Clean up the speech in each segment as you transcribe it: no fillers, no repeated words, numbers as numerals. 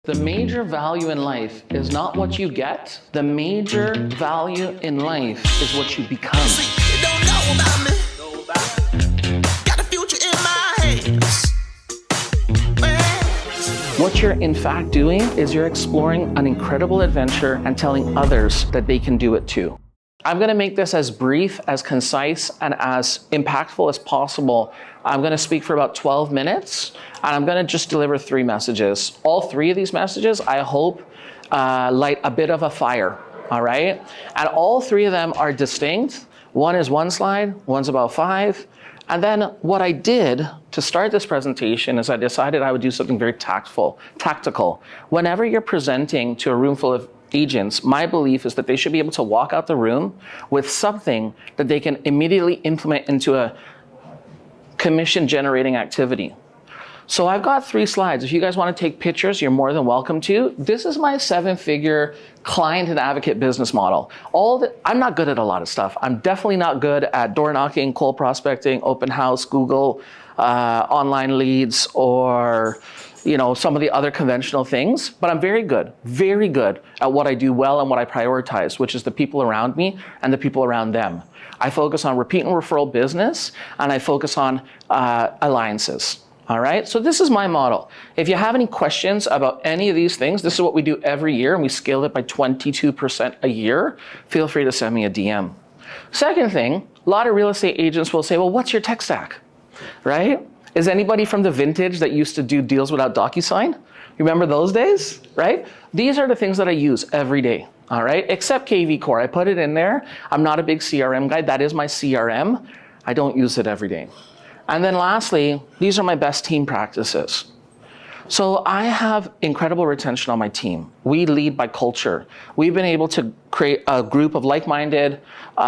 The major value in life is not what you get. The major value in life is what you become. You don't know about me. Got a future in my hands. What you're in fact doing is you're exploring an incredible adventure and telling others that they can do it too. I'm going to make this as brief, as concise, and as impactful as possible. I'm going to speak for about 12 minutes, and I'm going to just deliver 3 messages. All 3 of these messages, I hope, light a bit of a fire, all right? And all 3 of them are distinct. One is 1 slide, one's about 5. And then what I did to start this presentation is I decided I would do something very tactical. Whenever you're presenting to a room full of agents, my belief is that they should be able to walk out the room with something that they can immediately implement into a commission generating activity. So I've got 3 slides. If you guys want to take pictures, you're more than welcome to. This is my 7-figure client and advocate business model. I'm not good at a lot of stuff. I'm definitely not good at door knocking, cold prospecting, open house, Google, online leads, or some of the other conventional things, but I'm very good at what I do well and what I prioritize, which is the people around me and the people around them. I focus on repeat and referral business, and I focus on alliances. All right, so this is my model. If you have any questions about any of these things, this is what we do every year, and we scale it by 22% a year. Feel free to send me a DM. Second thing, a lot of real estate agents will say, well, what's your tech stack, right? Is anybody from the vintage that used to do deals without DocuSign? You remember those days, right? These are the things that I use every day, all right? Except KV Core, I put it in there. I'm not a big CRM guy. That is my CRM. I don't use it every day. And then lastly, these are my best team practices. So I have incredible retention on my team. We lead by culture. We've been able to create a group of like-minded,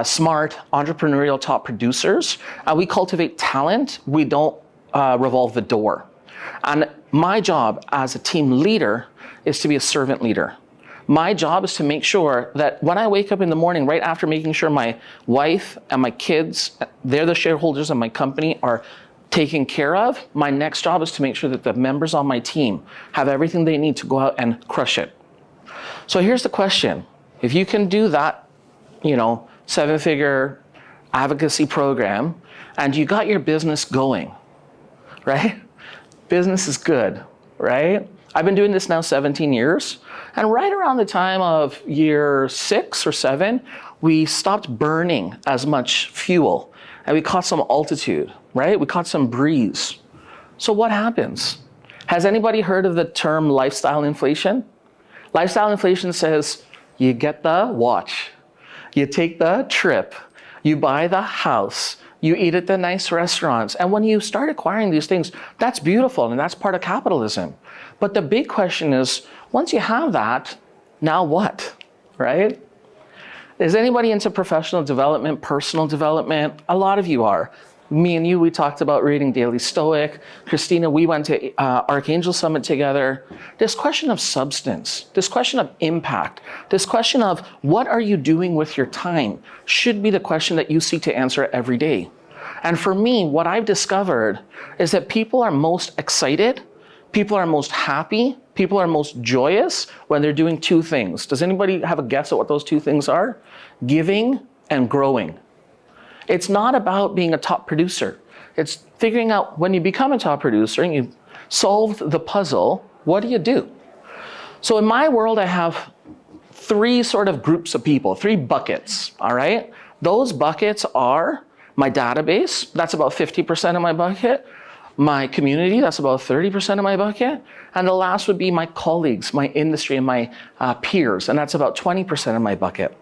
smart, entrepreneurial top producers. We cultivate talent. We don't revolve the door. And my job as a team leader is to be a servant leader. My job is to make sure that when I wake up in the morning, right after making sure my wife and my kids, they're the shareholders of my company, are taken care of, my next job is to make sure that the members on my team have everything they need to go out and crush it. So here's the question. If you can do that, 7-figure advocacy program, and you got your business going, right? Business is good, right? I've been doing this now 17 years. And right around the time of year 6 or 7, we stopped burning as much fuel and we caught some altitude, right? We caught some breeze. So what happens? Has anybody heard of the term lifestyle inflation? Lifestyle inflation says you get the watch, you take the trip, you buy the house, you eat at the nice restaurants. And when you start acquiring these things, that's beautiful and that's part of capitalism. But the big question is, once you have that, now what, right? Is anybody into professional development, personal development? A lot of you are. Me and you, we talked about reading Daily Stoic. Christina, we went to Archangel Summit together. This question of substance, this question of impact, this question of what are you doing with your time should be the question that you seek to answer every day. And for me, what I've discovered is that people are most excited, people are most happy, people are most joyous when they're doing 2 things. Does anybody have a guess at what those 2 things are? Giving and growing. It's not about being a top producer. It's figuring out when you become a top producer and you've solved the puzzle, what do? So in my world, I have 3 sort of groups of people, 3 buckets, all right? Those buckets are my database, that's about 50% of my bucket, my community, that's about 30% of my bucket, and the last would be my colleagues, my industry, and my peers, and that's about 20% of my bucket.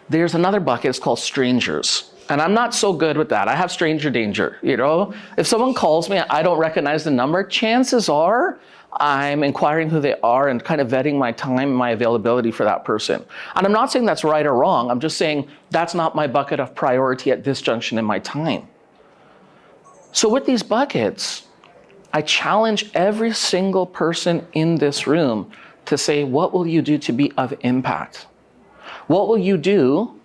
There's another bucket, it's called strangers. And I'm not so good with that. I have stranger danger, If someone calls me, I don't recognize the number, chances are I'm inquiring who they are and kind of vetting my time and my availability for that person. And I'm not saying that's right or wrong. I'm just saying that's not my bucket of priority at this junction in my time. So with these buckets, I challenge every single person in this room to say, what will you do to be of impact? What will you do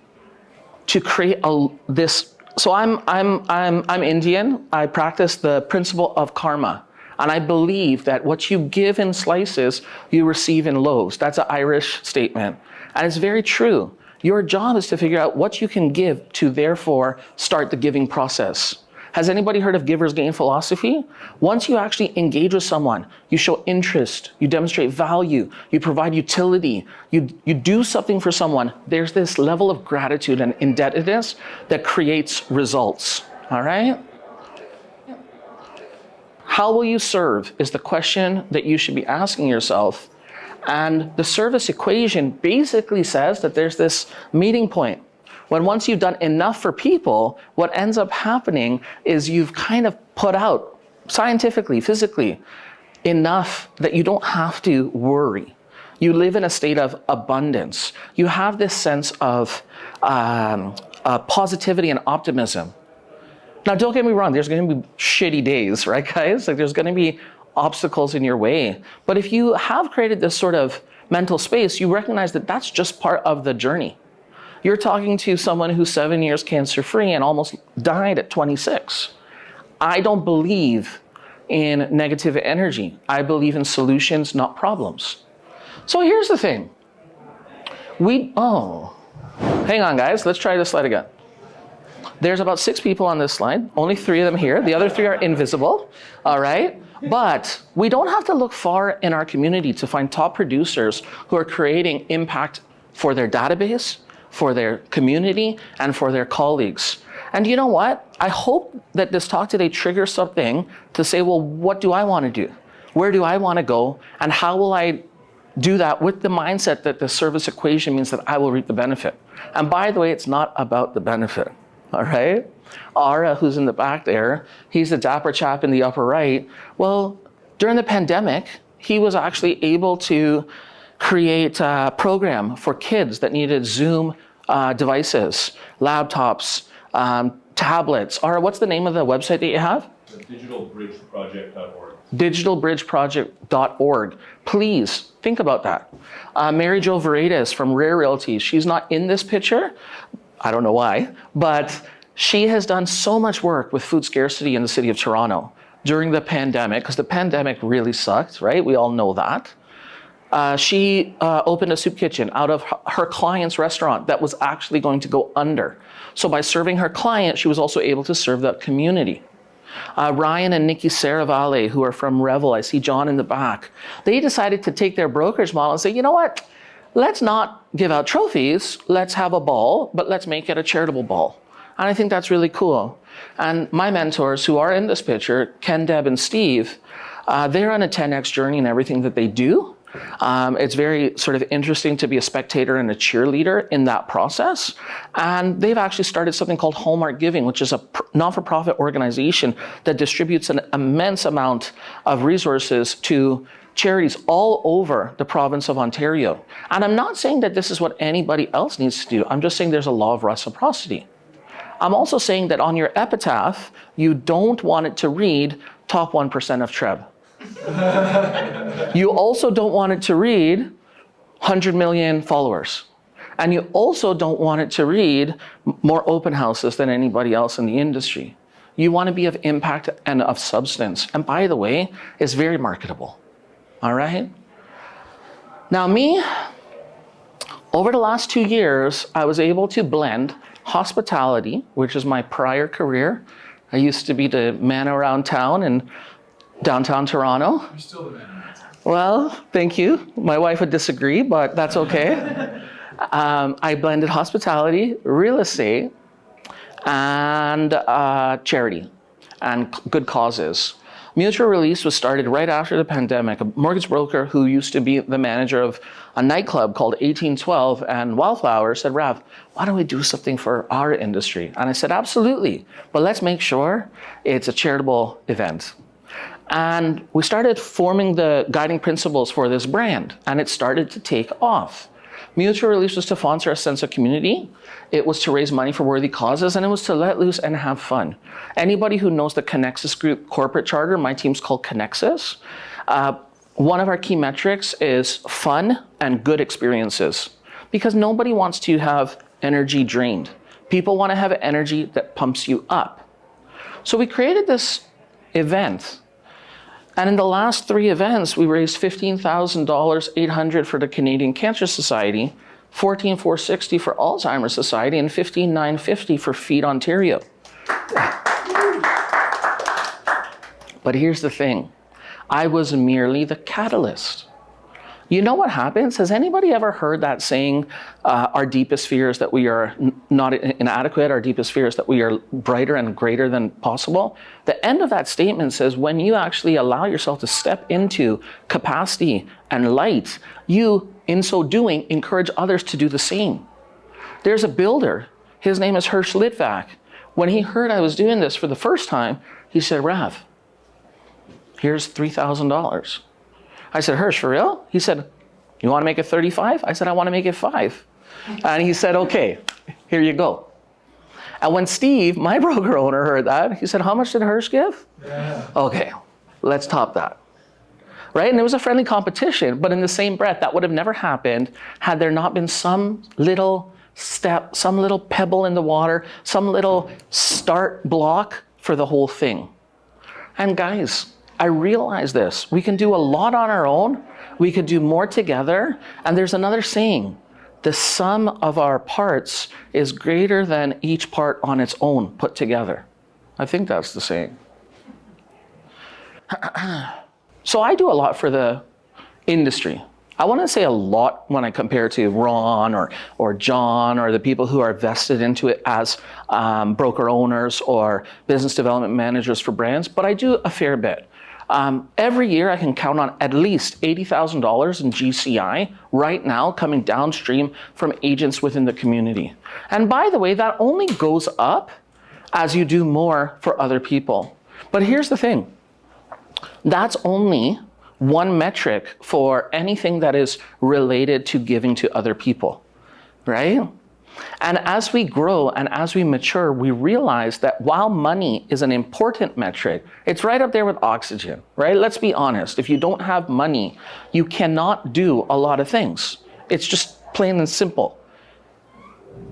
to create this? So I'm Indian. I practice the principle of karma. And I believe that what you give in slices, you receive in loaves. That's an Irish statement. And it's very true. Your job is to figure out what you can give to therefore start the giving process. Has anybody heard of giver's gain philosophy? Once you actually engage with someone, you show interest, you demonstrate value, you provide utility, you do something for someone, there's this level of gratitude and indebtedness that creates results, all right? How will you serve is the question that you should be asking yourself. And the service equation basically says that there's this meeting point. When once you've done enough for people, what ends up happening is you've kind of put out, scientifically, physically, enough that you don't have to worry. You live in a state of abundance. You have this sense of positivity and optimism. Now, don't get me wrong, there's going to be shitty days, right, guys? Like, there's going to be obstacles in your way. But if you have created this sort of mental space, you recognize that that's just part of the journey. You're talking to someone who's 7 years cancer-free and almost died at 26. I don't believe in negative energy. I believe in solutions, not problems. So here's the thing. Hang on, guys. Let's try this slide again. There's about 6 people on this slide, only 3 of them here. The other 3 are invisible, all right? But we don't have to look far in our community to find top producers who are creating impact for their database, for their community, and for their colleagues. And you know what? I hope that this talk today triggers something to say, well, what do I want to do? Where do I want to go? And how will I do that with the mindset that the service equation means that I will reap the benefit? And by the way, it's not about the benefit. All right? Ara, who's in the back there, he's the dapper chap in the upper right. Well, during the pandemic, he was actually able to create a program for kids that needed Zoom devices, laptops, tablets. Ara, what's the name of the website that you have? Digitalbridgeproject.org. Digitalbridgeproject.org. Please think about that. Mary Jo Veredas from OREA RealiTy, she's not in this picture. I don't know why, but she has done so much work with food scarcity in the city of Toronto during the pandemic, because the pandemic really sucked, right? We all know that. She opened a soup kitchen out of her client's restaurant that was actually going to go under. So by serving her client, she was also able to serve the community. Ryan and Nikki Saravalle, who are from Revel, I see John in the back, they decided to take their brokerage model and say, you know what? Let's not give out trophies, let's have a ball, but let's make it a charitable ball. And I think that's really cool. And my mentors who are in this picture, Ken, Deb, and Steve, they're on a 10X journey in everything that they do. It's very sort of interesting to be a spectator and a cheerleader in that process. And they've actually started something called Hallmark Giving, which is a non-for-profit organization that distributes an immense amount of resources to charities all over the province of Ontario. And I'm not saying that this is what anybody else needs to do. I'm just saying there's a law of reciprocity. I'm also saying that on your epitaph, you don't want it to read top 1% of TREB. You also don't want it to read 100 million followers. And you also don't want it to read more open houses than anybody else in the industry. You want to be of impact and of substance. And by the way, it's very marketable. All right? Now me, over the last 2 years, I was able to blend hospitality, which is my prior career. I used to be the man around town in downtown Toronto. You're still the man. Well, thank you. My wife would disagree, but that's okay. I blended hospitality, real estate, and charity, and good causes. Mutual Release was started right after the pandemic. A mortgage broker who used to be the manager of a nightclub called 1812 and Wildflower said, Rav, why don't we do something for our industry? And I said, absolutely, but let's make sure it's a charitable event. And we started forming the guiding principles for this brand, and it started to take off. Mutual Release was to foster a sense of community. It was to raise money for worthy causes, and it was to let loose and have fun. Anybody who knows the Connexus Group corporate charter, my team's called Connexus. One of our key metrics is fun and good experiences, because nobody wants to have energy drained. People want to have energy that pumps you up. So we created this event. And in the last 3 events, we raised $15,000, $800 for the Canadian Cancer Society, $14,460 for Alzheimer's Society, and $15,950 for Feed Ontario. But here's the thing. I was merely the catalyst. You know what happens? Has anybody ever heard that saying, our deepest fear is that we are not inadequate, our deepest fear is that we are brighter and greater than possible? The end of that statement says when you actually allow yourself to step into capacity and light, you, in so doing, encourage others to do the same. There's a builder, his name is Hirsch Litvak. When he heard I was doing this for the first time, he said, Rav, here's $3,000. I said, Hirsch, for real? He said, you want to make it 35? I said, I want to make it 5. And he said, okay, here you go. And when Steve, my broker owner, heard that, he said, how much did Hirsch give? Yeah. Okay, let's top that. Right? And it was a friendly competition, but in the same breath, that would have never happened had there not been some little step, some little pebble in the water, some little start block for the whole thing. And guys, I realize this. We can do a lot on our own. We could do more together. And there's another saying, the sum of our parts is greater than each part on its own put together. I think that's the saying. So I do a lot for the industry. I want to say a lot when I compare to Ron or John or the people who are vested into it as broker owners or business development managers for brands, but I do a fair bit. Every year I can count on at least $80,000 in GCI right now coming downstream from agents within the community. And by the way, that only goes up as you do more for other people. But here's the thing. That's only one metric for anything that is related to giving to other people, right? And as we grow and as we mature, we realize that while money is an important metric, it's right up there with oxygen, right? Let's be honest. If you don't have money, you cannot do a lot of things. It's just plain and simple.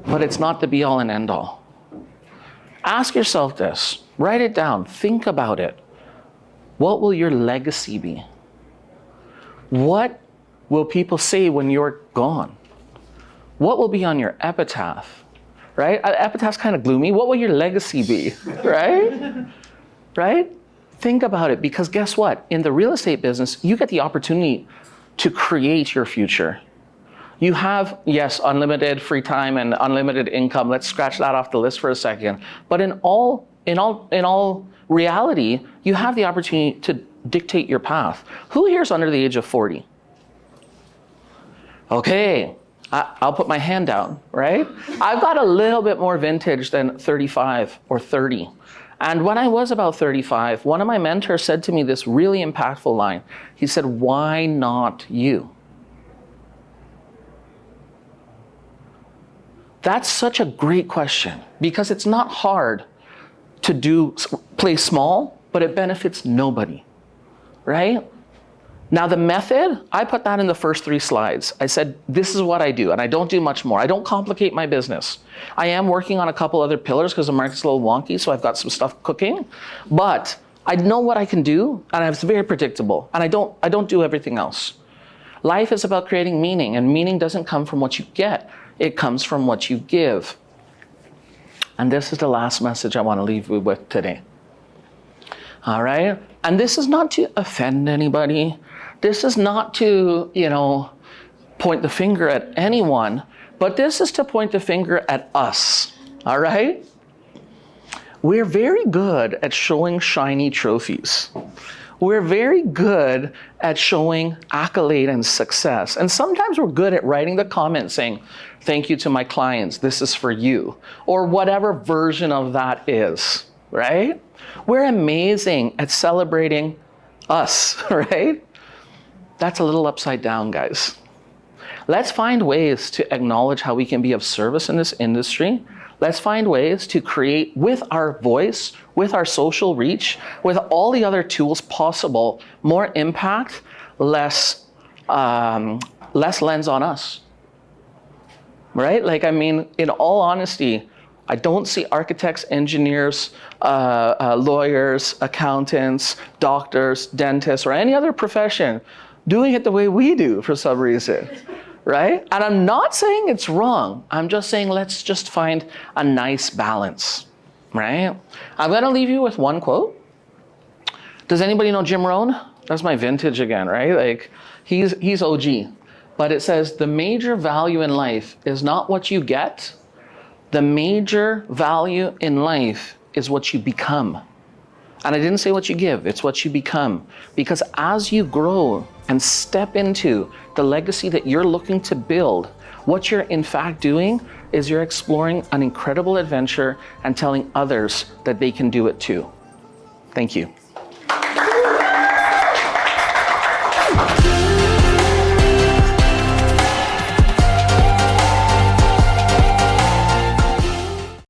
But it's not the be all and end all. Ask yourself this. Write it down. Think about it. What will your legacy be? What will people say when you're gone? What will be on your epitaph, right? Epitaph's kind of gloomy. What will your legacy be, right? Right? Think about it, because guess what? In the real estate business, you get the opportunity to create your future. You have, yes, unlimited free time and unlimited income. Let's scratch that off the list for a second. But in all reality, you have the opportunity to dictate your path. Who here is under the age of 40? Okay. I'll put my hand down, right? I've got a little bit more vintage than 35 or 30. And when I was about 35, one of my mentors said to me this really impactful line. He said, why not you? That's such a great question, because it's not hard to play small, but it benefits nobody, right? Now the method, I put that in the first 3 slides. I said, this is what I do, and I don't do much more. I don't complicate my business. I am working on a couple other pillars because the market's a little wonky, so I've got some stuff cooking. But I know what I can do, and it's very predictable. And I don't do everything else. Life is about creating meaning, and meaning doesn't come from what you get. It comes from what you give. And this is the last message I want to leave you with today. All right? And this is not to offend anybody. This is not to, point the finger at anyone, but this is to point the finger at us. All right? We're very good at showing shiny trophies. We're very good at showing accolade and success. And sometimes we're good at writing the comment saying, thank you to my clients, this is for you, or whatever version of that is, right? We're amazing at celebrating us, right? That's a little upside down, guys. Let's find ways to acknowledge how we can be of service in this industry. Let's find ways to create with our voice, with our social reach, with all the other tools possible, more impact, less lens on us. Right? In all honesty, I don't see architects, engineers, lawyers, accountants, doctors, dentists, or any other profession doing it the way we do for some reason, right? And I'm not saying it's wrong. I'm just saying let's just find a nice balance, right? I'm gonna leave you with one quote. Does anybody know Jim Rohn? That's my vintage again, right? Like, he's OG. But it says, the major value in life is not what you get. The major value in life is what you become. And I didn't say what you give, it's what you become. Because as you grow and step into the legacy that you're looking to build, what you're in fact doing is you're exploring an incredible adventure and telling others that they can do it too. Thank you.